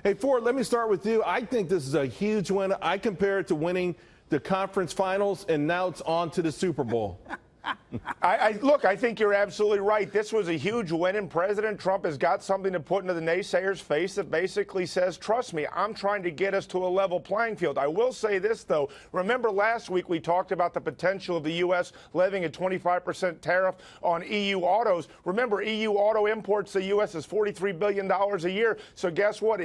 Hey, Ford, let me start with you. I think this is a huge win. I compare it to winning the conference finals, and now it's on to the Super Bowl. Look, I think you're absolutely right. This was a huge win, and President Trump has got something to put into the naysayers' face that basically says, trust me, I'm trying to get us to a level playing field. I will say this, though. Remember last week we talked about the potential of the U.S. levying a 25% tariff on EU autos. Remember, EU auto imports to the U.S. is $43 billion a year. So guess what?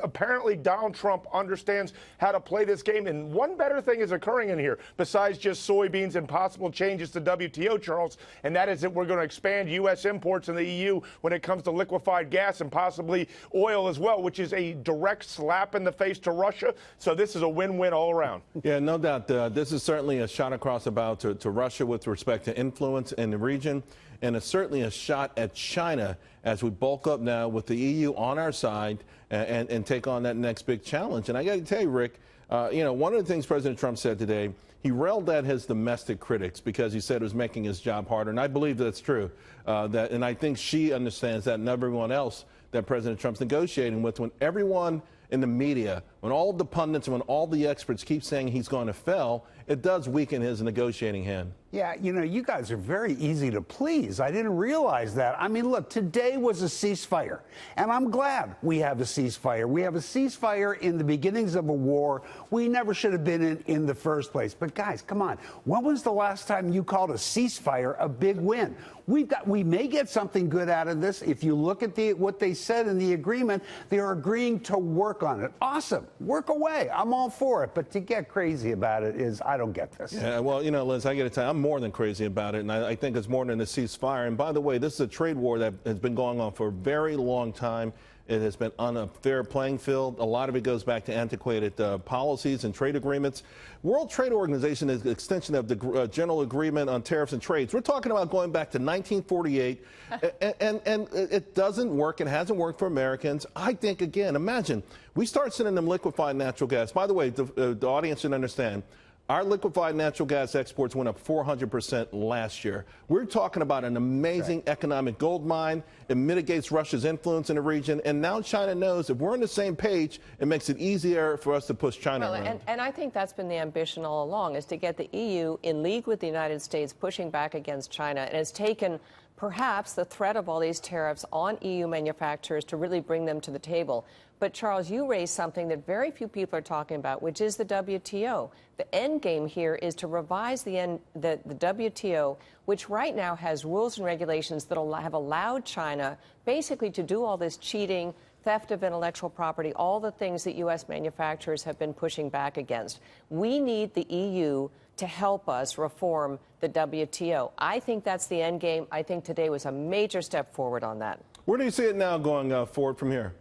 Apparently Donald Trump understands how to play this game. And one better thing is occurring in here, besides just soybeans and possible changes to WTO, Charles, and that is that we're going to expand U.S. imports in the EU when it comes to liquefied gas and possibly oil as well, which is a direct slap in the face to Russia. So this is a win-win all around. Yeah, no doubt. This is certainly a shot across the bow to Russia with respect to influence in the region, and it's certainly a shot at China as we bulk up now with the EU on our side and take on that next big challenge. And I got to tell you, Rick, one of the things President Trump said today, he railed at his domestic critics because he said it was making his job harder. And I believe that's true. And I think she understands that, and everyone else that President Trump's negotiating with. When everyone in the media, when all the pundits, when all the experts keep saying he's going to fail, it does weaken his negotiating hand. Yeah, you guys are very easy to please. I didn't realize that. I mean, look, today was a ceasefire, and I'm glad we have a ceasefire. We have a ceasefire in the beginnings of a war we never should have been in the first place. But guys, come on. When was the last time you called a ceasefire a big win? We may get something good out of this. If you look at what they said in the agreement, they are agreeing to work on it. Awesome. Work away. I'm all for it. But to get crazy about it is, I don't get this. Yeah, well, Liz, I got to tell you, I'm more than crazy about it, and I think it's more than a ceasefire. And by the way, this is a trade war that has been going on for a very long time. It has been on a fair playing field. A lot of it goes back to antiquated policies and trade agreements. World Trade Organization is an extension of the General Agreement on Tariffs and Trades. We're talking about going back to 1948, and it doesn't work. It hasn't worked for Americans. I think, again, imagine we start sending them liquefied natural gas. By the way, the audience should understand, our liquefied natural gas exports went up 400% last year. We're talking about an amazing economic gold mine. It mitigates Russia's influence in the region. And now China knows if we're on the same page, it makes it easier for us to push China around. And I think that's been the ambition all along, is to get the EU in league with the United States, pushing back against China. And it's taken perhaps the threat of all these tariffs on EU manufacturers to really bring them to the table. But, Charles, you raised something that very few people are talking about, which is the WTO. The end game here is to revise the WTO, which right now has rules and regulations that have allowed China basically to do all this cheating, theft of intellectual property, all the things that U.S. manufacturers have been pushing back against. We need the EU to help us reform the WTO. I think that's the end game. I think today was a major step forward on that. Where do you see it now going forward from here?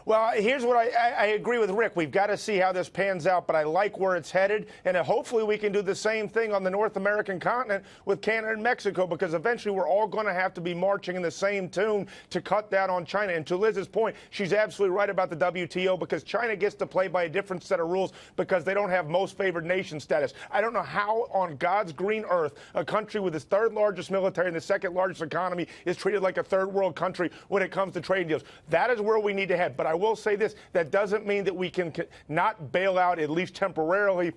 Well, here's what I agree with Rick. We've got to see how this pans out, but I like where it's headed. And hopefully we can do the same thing on the North American continent with Canada and Mexico, because eventually we're all going to have to be marching in the same tune to cut down on China. And to Liz's point, she's absolutely right about the WTO, because China gets to play by a different set of rules because they don't have most favored nation status. I don't know how on God's green earth a country with its third largest military and the second largest economy is treated like a third world country when it comes to trade deals. That is where we need to head. But I will say this, that doesn't mean that we can not bail out, at least temporarily,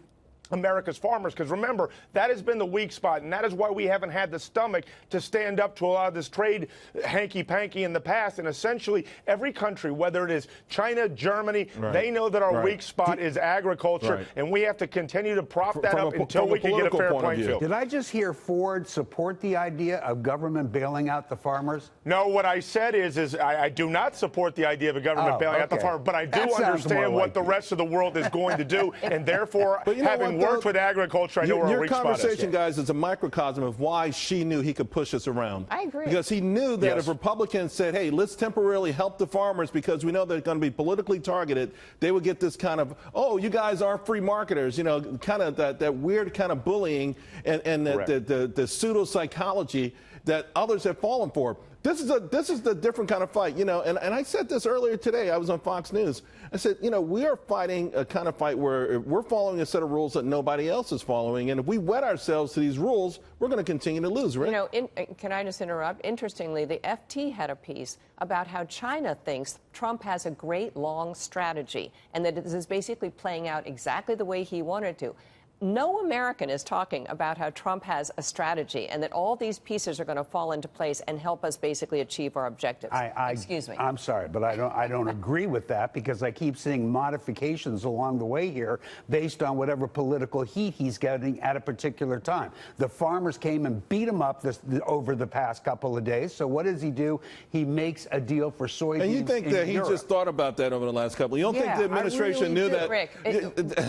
America's farmers, because remember, that has been the weak spot, and that is why we haven't had the stomach to stand up to a lot of this trade hanky-panky in the past. And essentially, every country, whether it is China, Germany, they know that our weak spot is agriculture, and we have to continue to prop that up until we can get a fair playing field. Did I just hear Ford support the idea of government bailing out the farmers? No, what I said is I do not support the idea of a government bailing out the farmers, but I do understand what the rest of the world is going to do, and therefore, having worked with agriculture, I know where our weak spot is. Your conversation, guys, is a microcosm of why she knew he could push us around. I agree. Because he knew that if Republicans said, hey, let's temporarily help the farmers because we know they're going to be politically targeted, they would get this kind of, oh, you guys aren't free marketers, kind of that weird kind of bullying and the pseudo-psychology that others have fallen for. This is the different kind of fight, you know, and I said this earlier today. I was on Fox News. I said, you know, we are fighting a kind of fight where we're following a set of rules that nobody else is following, and if we wed ourselves to these rules, we're going to continue to lose, right? You know, can I just interrupt? Interestingly, the FT had a piece about how China thinks Trump has a great long strategy and that this is basically playing out exactly the way he wanted to. No American is talking about how Trump has a strategy and that all these pieces are going to fall into place and help us basically achieve our objectives. Excuse me. I'm sorry, but I don't agree with that because I keep seeing modifications along the way here based on whatever political heat he's getting at a particular time. The farmers came and beat him up over the past couple of days. So what does he do? He makes a deal for soybeans. And you think that he just thought about that over the last couple? You don't think the administration knew that? Rick,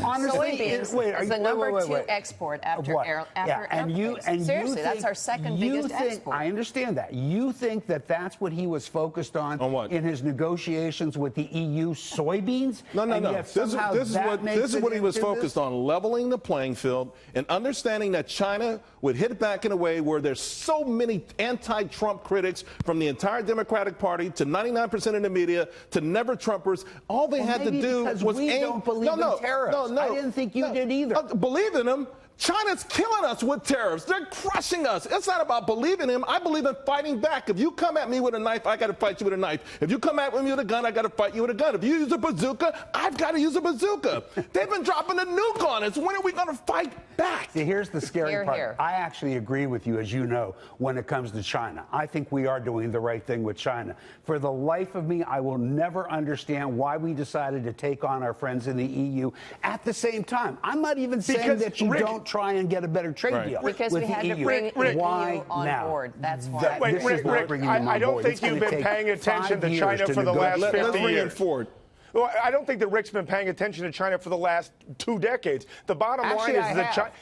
honestly, soybeans is the number two export after airplanes. Seriously, that's our second biggest export. I understand that. You think that that's what he was focused on what? In his negotiations with the EU, soybeans? No. This is what he was focused on, leveling the playing field and understanding that China would hit back in a way where there's so many anti-Trump critics from the entire Democratic Party to 99% of the media to never-Trumpers. All they had to do was aim. Don't believe in tariffs. I didn't think you did either. Believe in them. China's killing us with tariffs. They're crushing us. It's not about believing him. I believe in fighting back. If you come at me with a knife, I got to fight you with a knife. If you come at me with a gun, I got to fight you with a gun. If you use a bazooka, I've got to use a bazooka. They've been dropping a nuke on us. When are we going to fight back? See, here's the scary part. I actually agree with you, as you know, when it comes to China. I think we are doing the right thing with China. For the life of me, I will never understand why we decided to take on our friends in the EU at the same time. I'm not even saying that you don't try and get a better trade deal because with we had the to EU. bring the EU on now? board. That's why. Wait, Rick, I don't think you've been paying attention to China for the last 50 years. Well, I don't think that Rick's been paying attention to China for the last 2 decades. The bottom line is that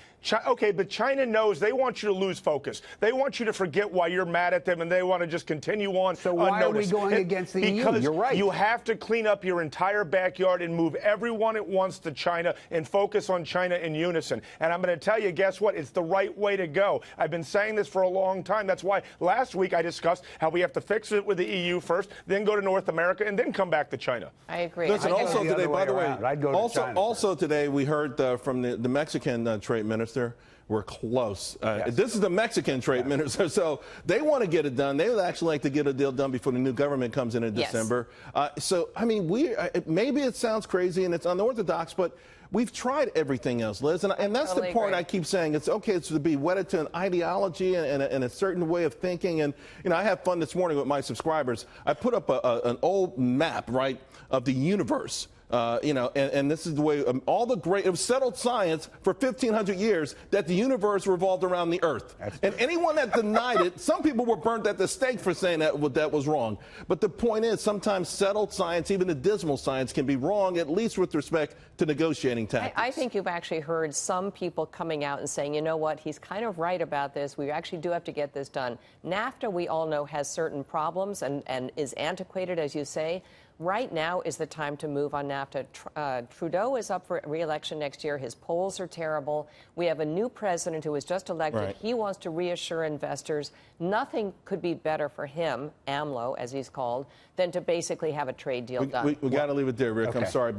okay, but China knows they want you to lose focus. They want you to forget why you're mad at them, and they want to just continue on. So why are we going against the EU? Because you're right. You have to clean up your entire backyard and move everyone at once to China and focus on China in unison. And I'm going to tell you, guess what? It's the right way to go. I've been saying this for a long time. That's why last week I discussed how we have to fix it with the EU first, then go to North America, and then come back to China. I agree. Listen, also today, by the way, also today we heard from the Mexican trade minister. We're close. This is the Mexican trade minister, so they want to get it done. They would actually like to get a deal done before the new government comes in December. So, I mean, maybe it sounds crazy and it's unorthodox, but we've tried everything else, Liz, and that's the point I keep saying. It's okay to be wedded to an ideology and a certain way of thinking. And, you know, I had fun this morning with my subscribers. I put up an old map, right, of the universe. You know, and this is the way all the great, it was settled science for 1,500 years that the universe revolved around the Earth. And anyone that denied it, some people were burnt at the stake for saying that was wrong. But the point is, sometimes settled science, even the dismal science, can be wrong, at least with respect to negotiating tactics. I think you've actually heard some people coming out and saying, you know what, he's kind of right about this. We actually do have to get this done. NAFTA, we all know, has certain problems and is antiquated, as you say. Right now is the time to move on NAFTA. Trudeau is up for re-election next year. His polls are terrible. We have a new president who was just elected. Right. He wants to reassure investors. Nothing could be better for him, AMLO, as he's called, than to basically have a trade deal done. We got to leave it there, Rick. Okay. I'm sorry.